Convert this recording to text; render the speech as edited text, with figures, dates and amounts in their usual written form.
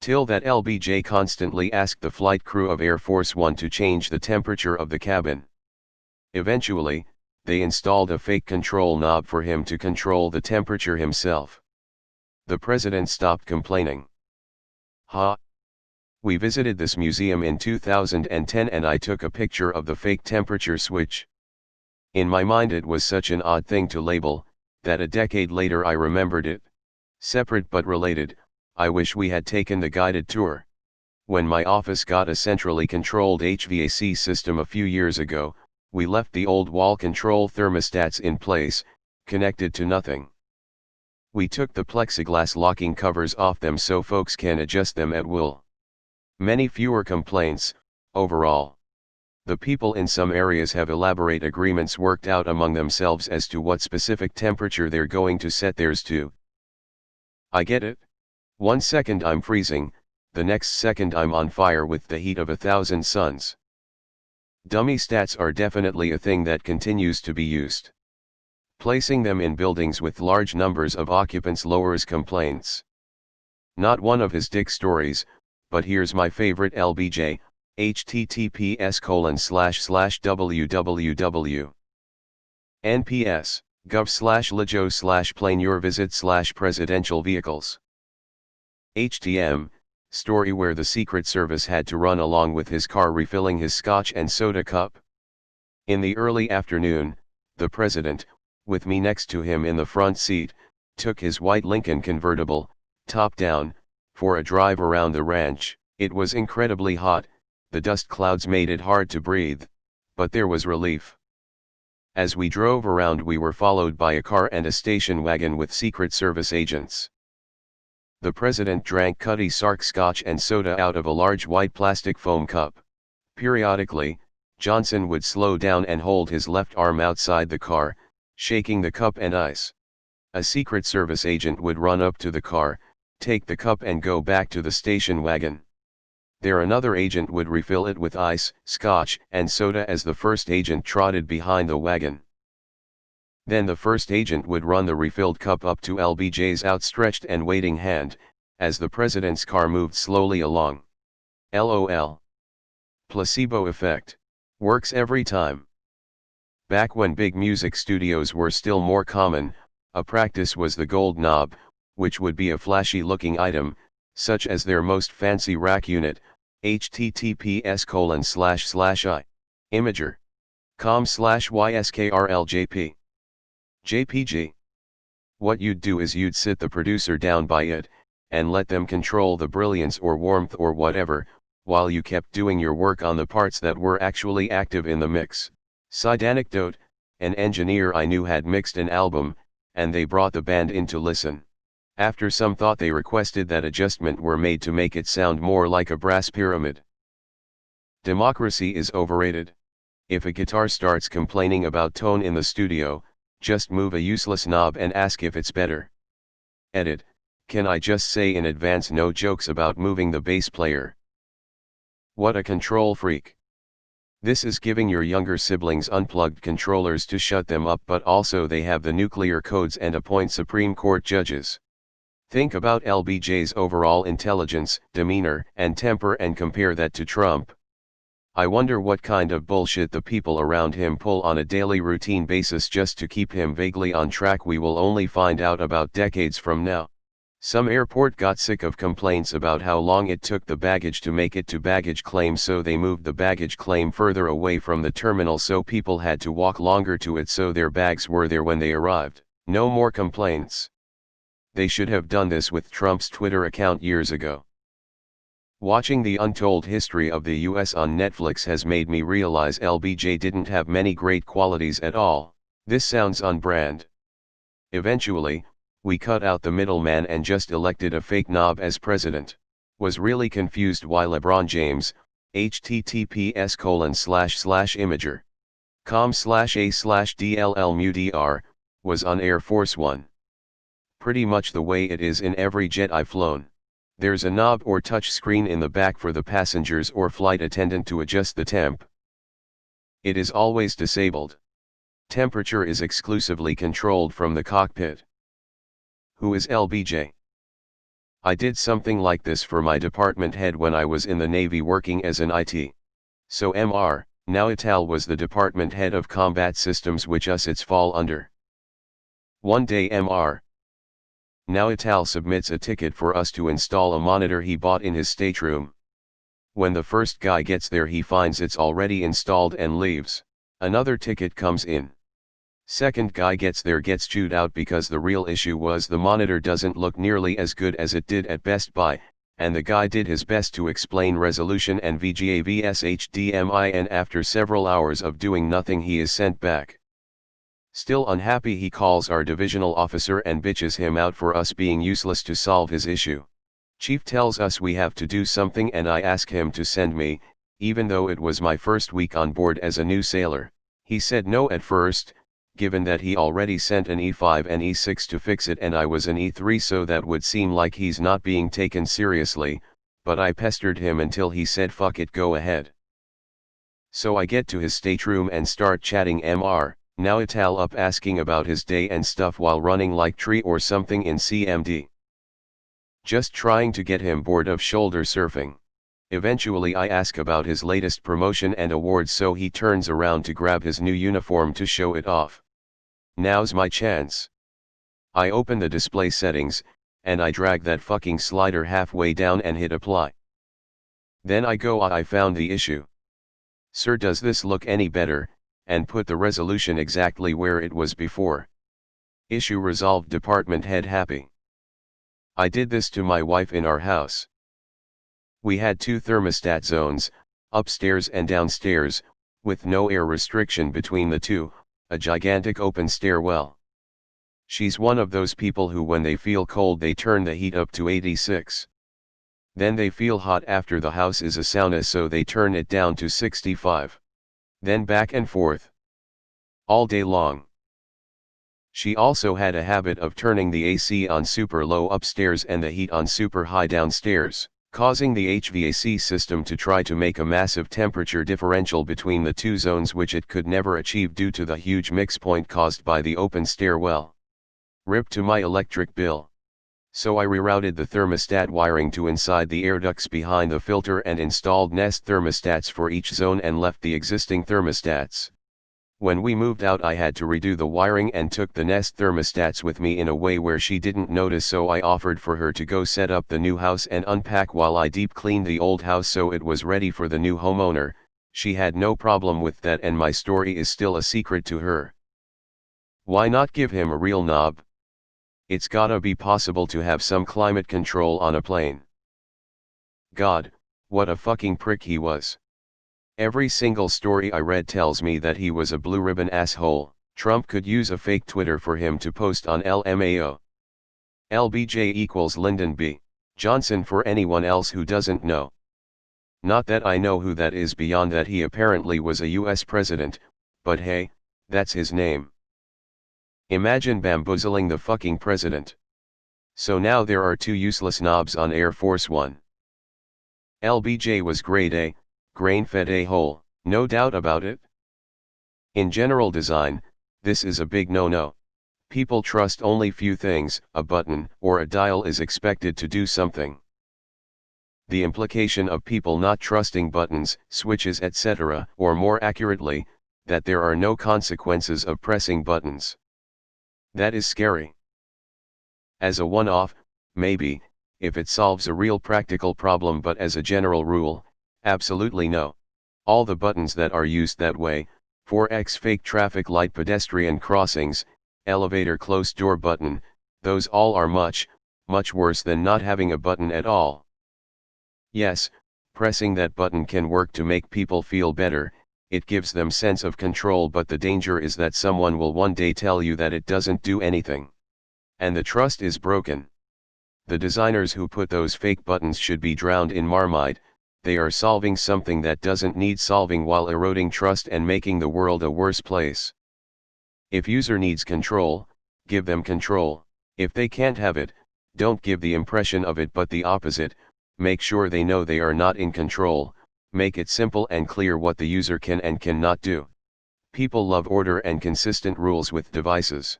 TIL that LBJ constantly asked the flight crew of Air Force One to change the temperature of the cabin. Eventually, they installed a fake control knob for him to control the temperature himself. The president stopped complaining. We visited this museum in 2010 and I took a picture of the fake temperature switch. In my mind it was such an odd thing to label, that a decade later I remembered it. Separate but related, I wish we had taken the guided tour. When my office got a centrally controlled HVAC system a few years ago, we left the old wall control thermostats in place, connected to nothing. We took the plexiglass locking covers off them so folks can adjust them at will. Many fewer complaints, overall. The people in some areas have elaborate agreements worked out among themselves as to what specific temperature they're going to set theirs to. I get it. 1 second I'm freezing, the next second I'm on fire with the heat of 1,000 suns. Dummy stats are definitely a thing that continues to be used. Placing them in buildings with large numbers of occupants lowers complaints. Not one of his dick stories, but here's my favorite LBJ, https://www. nps, gov/lejo/plan your visit/presidential vehicles. HTM, story where the Secret Service had to run along with his car refilling his scotch and soda cup. In the early afternoon, the president, with me next to him in the front seat, took his white Lincoln convertible, top down, for a drive around the ranch. It was incredibly hot, the dust clouds made it hard to breathe, but there was relief. As we drove around we were followed by a car and a station wagon with Secret Service agents. The president drank Cutty Sark scotch and soda out of a large white plastic foam cup. Periodically, Johnson would slow down and hold his left arm outside the car, shaking the cup and ice. A Secret Service agent would run up to the car, take the cup and go back to the station wagon. There another agent would refill it with ice, scotch, and soda as the first agent trotted behind the wagon. Then the first agent would run the refilled cup up to LBJ's outstretched and waiting hand, as the president's car moved slowly along. LOL. Placebo effect. Works every time. Back when big music studios were still more common, a practice was the gold knob, which would be a flashy-looking item, such as their most fancy rack unit, https://imager.com/yskrljp. JPG. What you'd do is you'd sit the producer down by it, and let them control the brilliance or warmth or whatever, while you kept doing your work on the parts that were actually active in the mix. Side anecdote, an engineer I knew had mixed an album, and they brought the band in to listen. After some thought they requested that adjustment were made to make it sound more like a brass pyramid. Democracy is overrated. If a guitar starts complaining about tone in the studio, just move a useless knob and ask if it's better. Edit, can I just say in advance no jokes about moving the bass player. What a control freak. This is giving your younger siblings unplugged controllers to shut them up, but also they have the nuclear codes and appoint Supreme Court judges. Think about LBJ's overall intelligence, demeanor, and temper and compare that to Trump. I wonder what kind of bullshit the people around him pull on a daily routine basis just to keep him vaguely on track. We will only find out about decades from now. Some airport got sick of complaints about how long it took the baggage to make it to baggage claim, so they moved the baggage claim further away from the terminal so people had to walk longer to it so their bags were there when they arrived. No more complaints. They should have done this with Trump's Twitter account years ago. Watching the untold history of the US on Netflix has made me realize LBJ didn't have many great qualities at all. This sounds on brand. Eventually, we cut out the middleman and just elected a fake knob as president. Was really confused why LeBron James, https://imager.com/a/dllmudr, was on Air Force One. Pretty much the way it is in every jet I've flown. There's a knob or touch screen in the back for the passengers or flight attendant to adjust the temp. It is always disabled. Temperature is exclusively controlled from the cockpit. Who is LBJ? I did something like this for my department head when I was in the Navy working as an IT. So Mr. Now TIL was the department head of combat systems which us its fall under. One day Mr. Now TIL submits a ticket for us to install a monitor he bought in his stateroom. When the first guy gets there he finds it's already installed and leaves. Another ticket comes in. Second guy gets there gets chewed out because the real issue was the monitor doesn't look nearly as good as it did at Best Buy, and the guy did his best to explain resolution and VGA vs HDMI, and after several hours of doing nothing he is sent back. Still unhappy he calls our divisional officer and bitches him out for us being useless to solve his issue. Chief tells us we have to do something and I ask him to send me, even though it was my first week on board as a new sailor. He said no at first, given that he already sent an E5 and E6 to fix it and I was an E3, so that would seem like he's not being taken seriously, but I pestered him until he said fuck it, go ahead. So I get to his stateroom and start chatting Mr. Now TIL up asking about his day and stuff while running like tree or something in CMD. Just trying to get him bored of shoulder surfing. Eventually I ask about his latest promotion and awards, so he turns around to grab his new uniform to show it off. Now's my chance. I open the display settings, and I drag that fucking slider halfway down and hit apply. Then I go, I found the issue. Sir, does this look any better? And put the resolution exactly where it was before. Issue resolved, department head happy. I did this to my wife in our house. We had 2 thermostat zones, upstairs and downstairs, with no air restriction between the two, a gigantic open stairwell. She's one of those people who when they feel cold they turn the heat up to 86. Then they feel hot after the house is a sauna, so they turn it down to 65. Then back and forth. All day long. She also had a habit of turning the AC on super low upstairs and the heat on super high downstairs, causing the HVAC system to try to make a massive temperature differential between the two zones, which it could never achieve due to the huge mix point caused by the open stairwell. Rip to my electric bill. So I rerouted the thermostat wiring to inside the air ducts behind the filter and installed Nest thermostats for each zone and left the existing thermostats. When we moved out I had to redo the wiring and took the Nest thermostats with me in a way where she didn't notice, so I offered for her to go set up the new house and unpack while I deep cleaned the old house so it was ready for the new homeowner. She had no problem with that, and my story is still a secret to her. Why not give him a real knob? It's gotta be possible to have some climate control on a plane. God, what a fucking prick he was. Every single story I read tells me that he was a blue ribbon asshole. Trump could use a fake Twitter for him to post on LMAO. LBJ equals Lyndon B. Johnson for anyone else who doesn't know. Not that I know who that is beyond that he apparently was a US president, but hey, that's his name. Imagine bamboozling the fucking president. So now there are 2 useless knobs on Air Force One. LBJ was grade A, grain-fed a-hole, no doubt about it. In general design, this is a big no-no. People trust only few things. A button or a dial is expected to do something. The implication of people not trusting buttons, switches, etc., or more accurately, that there are no consequences of pressing buttons. That is scary. As a one-off, maybe, if it solves a real practical problem, but as a general rule, absolutely no. All the buttons that are used that way, 4x fake traffic light pedestrian crossings, elevator closed door button, those all are much, much worse than not having a button at all. Yes, pressing that button can work to make people feel better, it gives them sense of control, but the danger is that someone will one day tell you that it doesn't do anything. And the trust is broken. The designers who put those fake buttons should be drowned in Marmite. They are solving something that doesn't need solving while eroding trust and making the world a worse place. If user needs control, give them control. If they can't have it, don't give the impression of it but the opposite. Make sure they know they are not in control. Make it simple and clear what the user can and cannot do. People love order and consistent rules with devices.